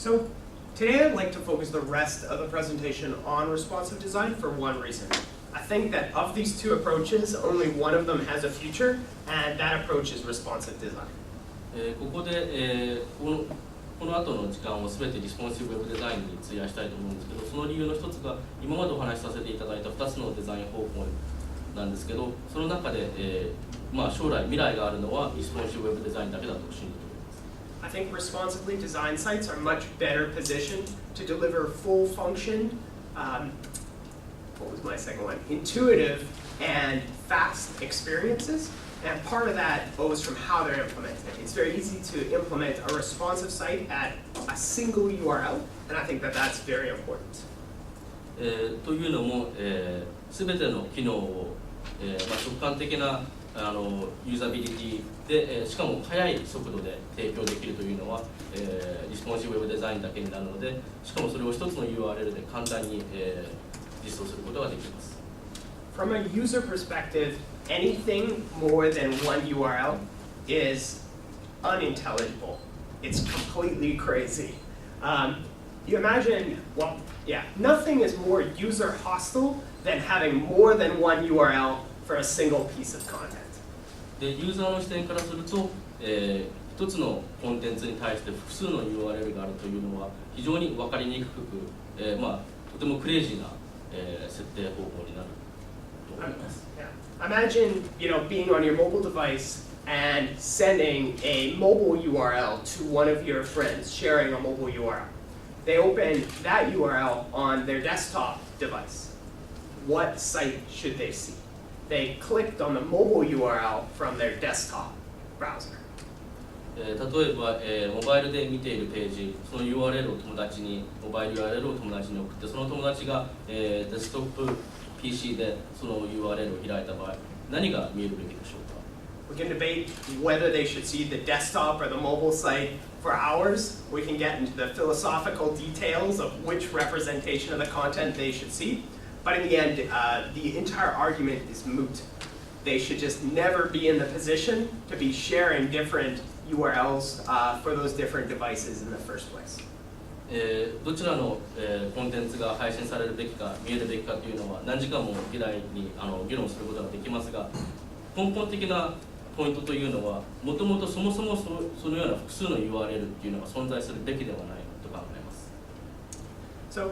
So today I'd like to focus the rest of the presentation on responsive design for one reason. I think that of these two approaches, only one of them has a future, and that approach is responsive design. ここで、この後の時間をすべてリスポンシブウェブデザインに費やしたいと思うんですけど、その理由の一つが今までお話しさせていただいた2つのデザイン方法なんですけど、その中で、将来未来があるのはリスポンシブウェブデザインだけだと信じております。I think responsively designed sites are much better positioned to deliver full function, what was my second one? Intuitive and fast experiences. And part of that owes from how they're implemented. It's very easy to implement a responsive site at a single URL, and I think that that's very important. というのも、すべての機能を、直感的なユーザビリティで、しかも速い速度で提供できるというのは、リスポンシブウェブデザインだけになるので、しかもそれを一つの URL で簡単に、実装することができます。From a user perspective, anything more than one URL is unintelligible. It's completely crazy. You imagine, well, yeah, nothing is more user hostile than having more than one URL for a single piece of content. でユーザーの視点からすると、一つのコンテンツに対して複数の URL があるというのは非常に分かりにくく、とてもクレイジーな、設定方法になると思います。Imagine, being on your mobile device and sending a mobile URL to one of your friends, sharing a mobile URL. They open that URL on their desktop device. What site should they see? They clicked on the mobile URL from their desktop browser. 例えば、モバイルで見ているページ、その URL を友達に、モバイル URL を友達に送って、その友達が、デスクトップ PC でその URL を開いた場合、何が見えるべきでしょうか？ We can debate whether they should see the desktop or the mobile site for hours. We can get into the philosophical details of which representation of the content they should see. But in the end, the entire argument is moot. They should just never be in the position to be sharing different URLs for those different devices in the first place. どちらの、コンテンツが配信されるべきか見えるべきかというのは何時間も議論することができますが、根本的なポイントというのはもともとそもそもそのような複数の URL っていうのが存在するべきではないと考えます。So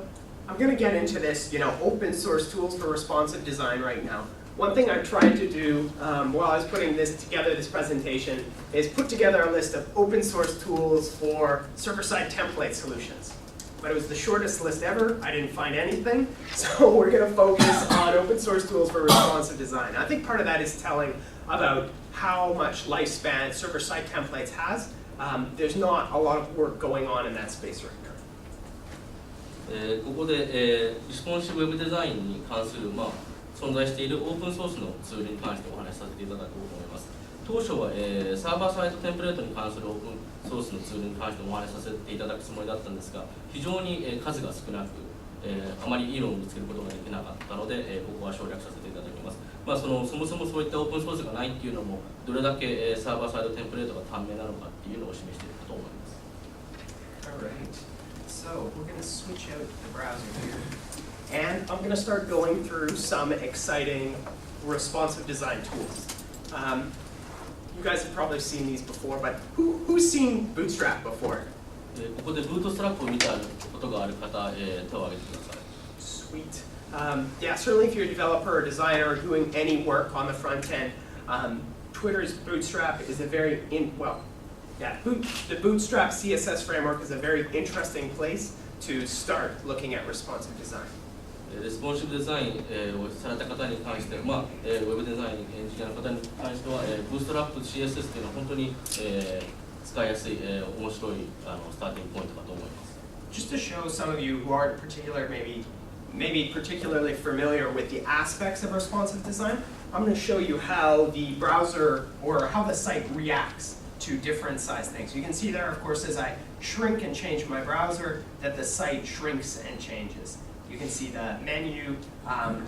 I'm going to get into this, open source tools for responsive design right now. One thing I tried to do while I was putting this presentation is put together a list of open source tools for server-side template solutions. But it was the shortest list ever. I didn't find anything. So we're going to focus on open source tools for responsive design. I think part of that is telling about how much lifespan server-side templates has. There's not a lot of work going on in that space right now. ここで、リスポンシブウェブデザインに関する、存在しているオープンソースのツールに関してお話しさせていただこうと思います。当初は、サーバーサイドテンプレートに関するオープンソースのツールに関してお話しさせていただくつもりだったんですが、非常に、数が少なく、あまりいいのを見つけることができなかったので、ここは省略させていただきます。そもそもそういったオープンソースがないっていうのも、どれだけ、サーバーサイドテンプレートが短命なのかっていうのを示しているかと思います。Alright. So we're going to switch out the browser here. And I'm going to start going through some exciting responsive design tools. You guys have probably seen these before, but who's seen Bootstrap before? ここでブートストラップを見たことがある方、手を挙げてください。Sweet. Yeah, certainly if you're a developer or designer doing any work on the front end, Twitter's Bootstrap is a very the Bootstrap CSS framework is a very interesting place to start looking at responsive design. レスポンシブデザインをされた方に関して、ウェブデザインエンジニアの方に関しては、ブーストラップ CSS というのは本当に、使いやすい、面白いスターティングポイントかと思います。Just to show some of you who aren't maybe particularly familiar with the aspects of responsive design, I'm going to show you how the browser or how the site reacts to different size things. You can see there, of course, as I shrink and change my browser, that the site shrinks and changes. You can see the menu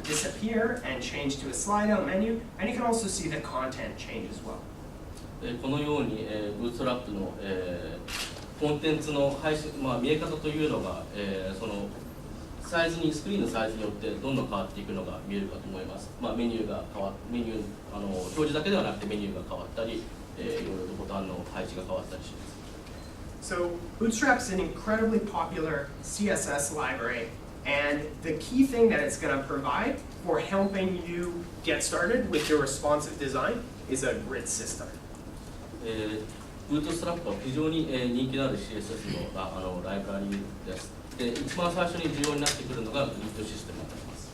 disappear and change to a slide-out menu, and you can also see the content change as well. このように、ブーストラップの、コンテンツの配信、見え方というのが、そのサイズにスクリーンのサイズによってどんどん変わっていくのが見えるかと思います。メニューが表示だけではなくてメニューが変わったり、いろいろとボタンの配置が変わったりします。So Bootstrap is an incredibly popular CSS library, and the key thing that it's going to provide for helping you get started with your responsive design is a grid system. ブートストラップは非常に人気のある CSS のライブラリです。で、一番最初に重要になってくるのがグリッドシステムになります。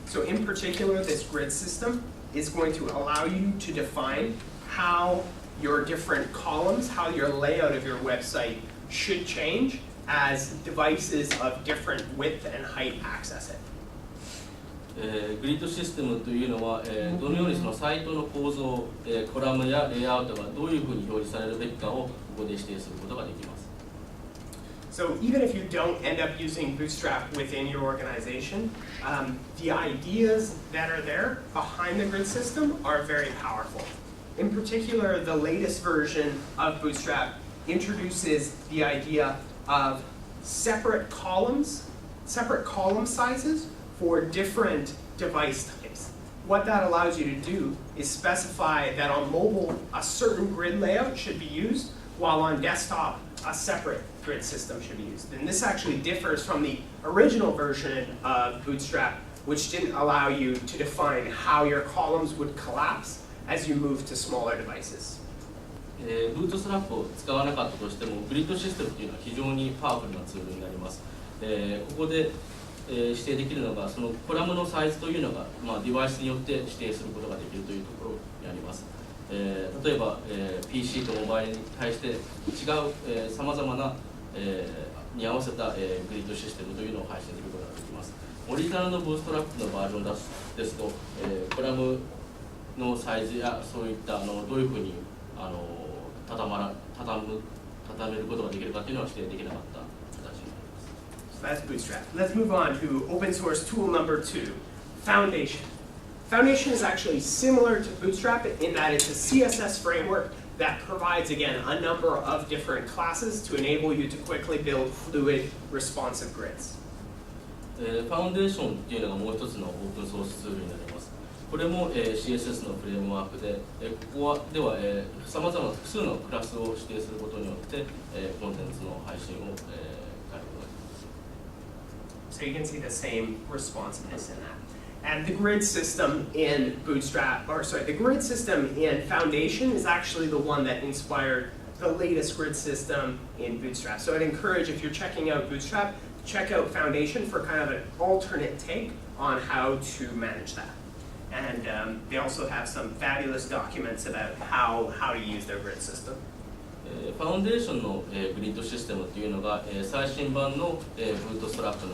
So in particular, this grid system is going to allow you to define how your different columns, how your layout of your website should change as devices of different width and height access it. グリッドシステムというのは、どのようにそのサイトの構造、コラムやレイアウトがどういうふうに表示されるべきかをここで指定することができます。So even if you don't end up using Bootstrap within your organization, the ideas that are there behind the grid system are very powerful. In particular, the latest version of Bootstrap introduces the idea of separate column sizes for different device types. What that allows you to do is specify that on mobile, a certain grid layout should be used, while on desktop, a separate grid system should be used. And this actually differs from the original version of Bootstrap, which didn't allow you to define how your columns would collapse as you move to smaller devices. ブートストラップを使わなかったとしても、グリッドシステムというのは非常にパワフルなツールになります。ここで、指定できるのが、そのコラムのサイズというのが、デバイスによって指定することができるというところにあります。例えば、PC とモバイルに対して違うさまざまな、に合わせた、グリッドシステムというのを配信することができます。オリジナルのブーストラップのバージョンですと、コラムのサイズやそういったどういうふうに畳めることができるかというのは指定できなかった形になります。So that's Bootstrap. Let's move on to open source tool number 2, Foundation. Foundation is actually similar to Bootstrap in that it's a CSS framework that provides, again, a number of different classes to enable you to quickly build fluid, responsive grids. ファウンデーションというのがもう一つのオープンソースツールになります。これも、CSS のフレームワークで、ここではさまざまな複数のクラスを指定することによって、コンテンツの配信を、変えることができます。So you can see the same responsiveness in that. And the grid system in the grid system in Foundation is actually the one that inspired the latest grid system in Bootstrap. So I'd encourage, if you're checking out Bootstrap, check out Foundation for kind of an alternate take on how to manage that. And they also have some fabulous documents about how to use their grid system. ファウンデーションの、グリッドシステムというのが、最新版の、ブートストラップの、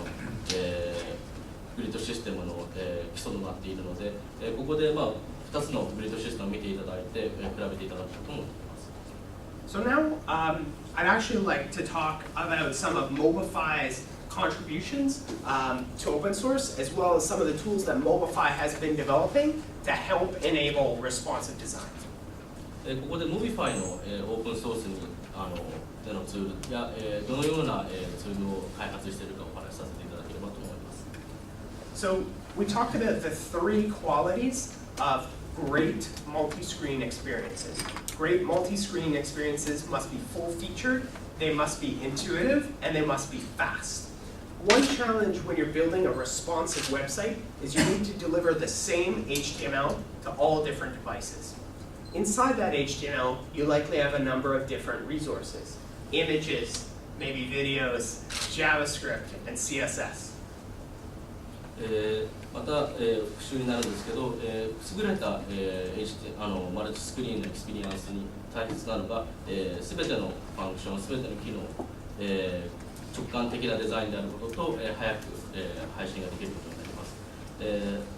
グリッドシステムの、基礎となっているので、ここで、2つのグリッドシステムを見ていただいて、比べていただくと思っています。So now I'd actually like to talk about some of Mobify's contributions to open source, as well as some of the tools that Mobify has been developing to help enable responsive design. ここで Mobify の、オープンソースにでのツールや、どのような、ツールを開発しているかお話しさせていただければと思います。So we talked about the 3 qualities of great multi-screen experiences. Great multi-screen experiences must be full-featured, they must be intuitive, and they must be fast. One challenge when you're building a responsive website is you need to deliver the same HTML to all different devices. Inside that HTML, you likely have a number of different resources: images, maybe videos, JavaScript, and CSS. また、復習になるんですけど、優れた、マルチスクリーンのエクスペリエンスに大切なのが、すべてのファンクション、すべての機能、直感的なデザインであることと、早く、配信ができることになります。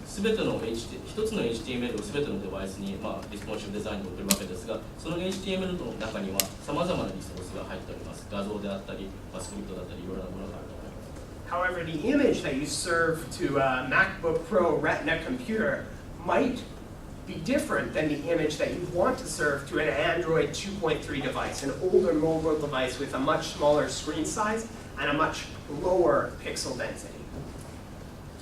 すべての一つの HTML をすべてのデバイスに、リスポンシブデザインで送るわけですが、その HTML の中にはさまざまなリソースが入っております。画像であったり、スクリプトだったり、いろいろなものがあると思います。However, the image that you serve to a MacBook Pro Retina computer might be different than the image that you want to serve to an Android 2.3 device, an older mobile device with a much smaller screen size and a much lower pixel density.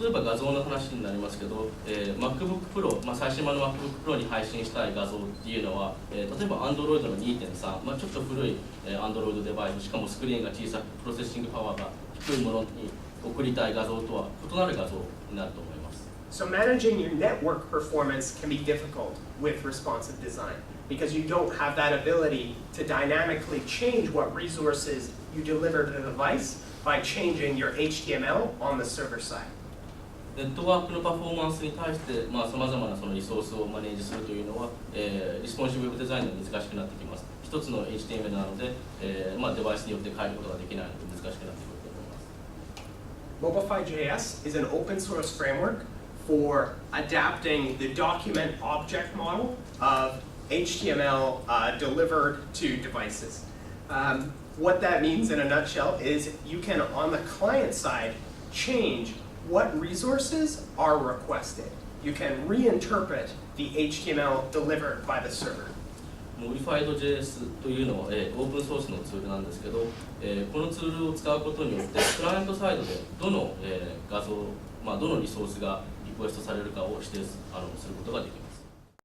例えば画像の話になりますけど、MacBook Pro、最新版の MacBook Pro に配信したい画像っていうのは、例えば Android の 2.3、ちょっと古い、Android デバイス、しかもスクリーンが小さく、プロセッシングパワーが低いものに送りたい画像とは異なる画像になると思います。So managing your network performance can be difficult with responsive design because you don't have that ability to dynamically change what resources you deliver to the device by changing your HTML on the server side. ネットワークのパフォーマンスに対して、さまざまなそのリソースをマネージするというのは、リスポンシブウェブデザインが難しくなってきます。一つの HTML なので、デバイスによって変えることができないので難しくなってくると思います。MobifyJS is an open source framework for adapting the document object model of HTML delivered to devices. What that means in a nutshell is you can, on the client side, change what resources are requested. You can reinterpret the HTML delivered by the server. MobifyJS というのは、オープンソースのツールなんですけど、このツールを使うことによってクライアントサイドでどの、画像、どのリソースがリクエストされるかを指定することができます。